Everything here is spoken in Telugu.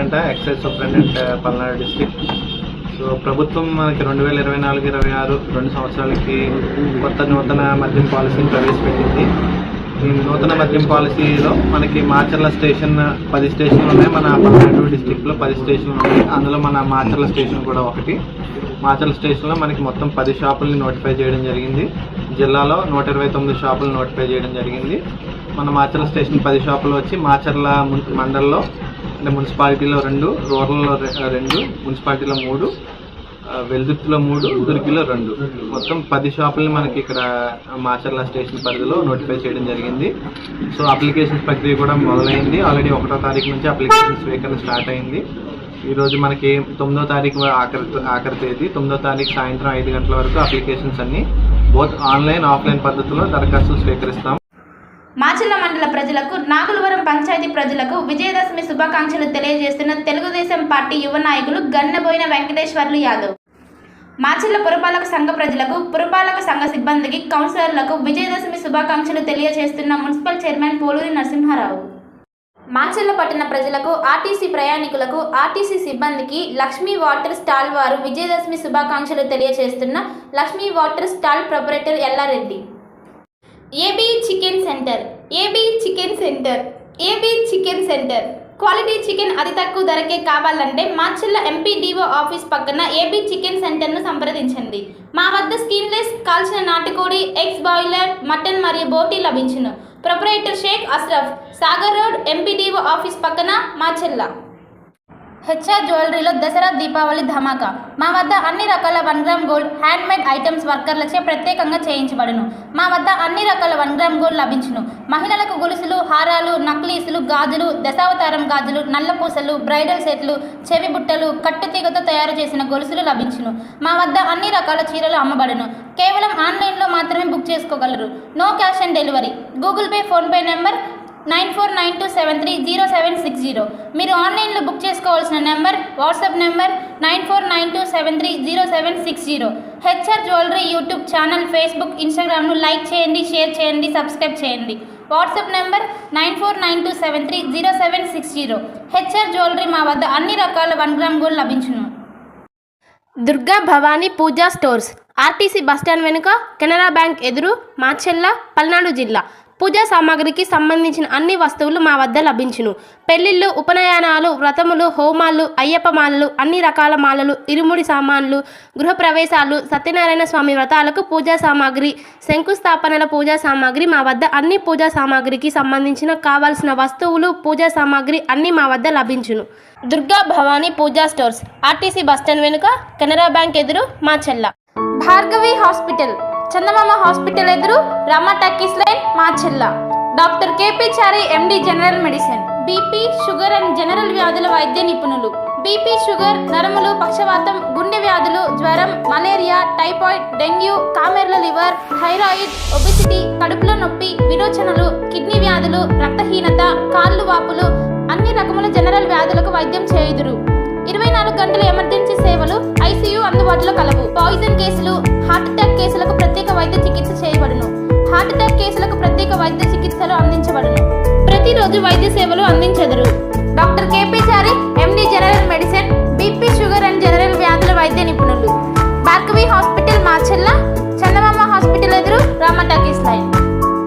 Manikanta, excise superintendent Palnadu district. So ప్రభుత్వం మనకి 2024-26 2 సంవత్సరాలకి నూతన మద్యం పాలసీని ప్రవేశపెట్టింది. ఈ నూతన మద్యం పాలసీలో మనకి మాచర్ల స్టేషన్ 10 స్టేషన్లు ఉన్నాయి. మన పల్నాడు డిస్ట్రిక్ట్లో 10 స్టేషన్లు ఉన్నాయి. అందులో మన మాచర్ల స్టేషన్ కూడా ఒకటి. మాచర్ల స్టేషన్లో మనకి మొత్తం 10 షాపుల్ని నోటిఫై చేయడం జరిగింది. జిల్లాలో 129 షాపులు నోటిఫై చేయడం జరిగింది. మన మాచర్ల స్టేషన్ 10 షాపులు వచ్చి మాచర్ల మండలంలో అంటే మున్సిపాలిటీలో 2, రూరల్లో 2, మున్సిపాలిటీలో 3, వెల్దుర్తిలో 3, దుర్గిలో 2, మొత్తం 10 షాపుల్ని మనకి ఇక్కడ మాచర్ల స్టేషన్ పరిధిలో నోటిఫై చేయడం జరిగింది. సో అప్లికేషన్స్ ప్రక్రియ కూడా మొదలైంది. ఆల్రెడీ 1వ తారీఖు నుంచి అప్లికేషన్ స్వీకరణ స్టార్ట్ అయింది. ఈరోజు మనకి 9వ తారీఖు ఆఖరి తేదీ. 9వ తారీఖు సాయంత్రం 5 గంటల వరకు అప్లికేషన్స్ అన్ని బోత్ ఆన్లైన్, ఆఫ్లైన్ పద్ధతిలో దరఖాస్తులు స్వీకరిస్తాం. మాచర్ల మండల ప్రజలకు, నాగులవరం పంచాయతీ ప్రజలకు విజయదశమి శుభాకాంక్షలు తెలియజేస్తున్న తెలుగుదేశం పార్టీ యువ నాయకులు గన్నబోయిన వెంకటేశ్వర్లు యాదవ్. మాచర్ల పురపాలక సంఘ ప్రజలకు, పురపాలక సంఘ సిబ్బందికి, కౌన్సిలర్లకు విజయదశమి శుభాకాంక్షలు తెలియజేస్తున్న మున్సిపల్ చైర్మన్ పోలూరి నరసింహారావు. మాచర్ల పట్టణ ప్రజలకు, ఆర్టీసీ ప్రయాణికులకు, ఆర్టీసీ సిబ్బందికి లక్ష్మీ వాటర్ స్టాల్ వారు విజయదశమి శుభాకాంక్షలు తెలియజేస్తున్న Lakshmi water stall proprietor Yellareddy. AB chicken centre, AB chicken centre, AB chicken centre. Quality chicken అతి తక్కువ ధరకే కావాలంటే మాచర్ల ఎంపీడీఓ ఆఫీస్ పక్కన ఏబీ చికెన్ సెంటర్ను సంప్రదించండి. మా వద్ద స్కిన్లెస్, కాల్చిన నాటుకోడి, ఎగ్స్ బాయిలర్, మటన్ మరియు బోటీ లభించును. Proprietor Sheikh Ashraf, Sagar road, MPDO office పక్కన, మాచర్ల. హెచ్ఆర్ జ్యువెలరీలో దసరా దీపావళి ధమాకా. మా వద్ద అన్ని రకాల 1 గ్రామ్ గోల్డ్, హ్యాండ్మేడ్ ఐటమ్స్ వర్కర్లచే ప్రత్యేకంగా చేయించబడును. మా వద్ద అన్ని రకాల 1 గ్రామ్ గోల్డ్ లభించును. మహిళలకు గొలుసులు, హారాలు, నక్లీసులు, గాజులు, దశావతారం గాజులు, నల్లపూసలు, బ్రైడల్ సెట్లు, చెవి బుట్టలు, కట్టుతీగతో తయారు చేసిన గొలుసులు లభించును. మా వద్ద అన్ని రకాల చీరలు అమ్మబడును. కేవలం ఆన్లైన్లో మాత్రమే బుక్ చేసుకోగలరు. No cash on delivery. Google Pay, PhonePe number 9492730760. మీరు ఆన్లైన్లో బుక్ చేసుకోవాల్సిన number, WhatsApp number 9492730760. HR jewellery YouTube channel, Facebook, ఇన్స్టాగ్రామ్ను లైక్ చేయండి, షేర్ చేయండి, సబ్స్క్రైబ్ చేయండి. WhatsApp number 9492730760. హెచ్ఆర్ జ్యువెలరీ మా వద్ద అన్ని రకాల 1 గ్రామ్ గోల్డ్ లభించును. Durga Bhavani Puja stores, RTC bus stand వెనుక, కెనరా బ్యాంక్ ఎదురు, మాచర్ల, పల్నాడు జిల్లా. పూజా సామాగ్రికి సంబంధించిన అన్ని వస్తువులు మా వద్ద లభించును. పెళ్లిళ్ళు, ఉపనయనాలు, వ్రతములు, హోమాలు, అయ్యప్ప మాలలు, అన్ని రకాల మాలలు, ఇరుముడి సామాన్లు, గృహప్రవేశాలు, సత్యనారాయణ స్వామి వ్రతాలకు పూజా సామాగ్రి, శంకుస్థాపనల పూజా సామాగ్రి, మా వద్ద అన్ని పూజా సామాగ్రికి సంబంధించిన కావాల్సిన వస్తువులు, పూజా సామాగ్రి అన్నీ మా వద్ద లభించును. Durga Bhavani Puja stores, RTC bus stand వెనుక, కెనరా బ్యాంక్ ఎదురు, మాచర్ల. భార్గవి హాస్పిటల్, చందమామ హాస్పిటల్ ఎదురు, Rama talkies line, Macherla. Doctor KP Chari, MD, general medicine. BP, sugar and general వ్యాధుల వైద్య నిపుణులు. బీపీ, షుగర్, నరములు, పక్షవాతం, గుండె వ్యాధులు, జ్వరం, మలేరియా, టైఫాయిడ్, డెంగ్యూ, కామెర్ల లివర్, థైరాయిడ్, ఒబెసిటీ, కడుపులో నొప్పి, విరోచనలు, కిడ్నీ వ్యాధులు, రక్తహీనత, కాళ్ళు వాపులు, అన్ని రకముల జనరల్ వ్యాధులకు వైద్యం చేయుదురు. 24 గంటల ఎమర్జెన్సీ సేవలు, ఐసీయూ అందుబాటులో కలవు. పాయిజన్ కేసులు, హార్ట్ అటాక్ కేసులకు ప్రత్యేక వైద్య చికిత్స చేయబడును. హార్ట్ అటాక్ కేసులకు ప్రత్యేక వైద్య చికిత్సలు అందించబడును. ప్రతిరోజు వైద్య సేవలు అందించెదరు. Doctor KP Chari, MD, general medicine, BP, sugar and general వ్యాధుల వైద్య నిపుణులు. భార్గవి హాస్పిటల్, మాచర్ల. చందమామ హాస్పిటల్ ఎదురు, రమ టక్కీస్ లైన్.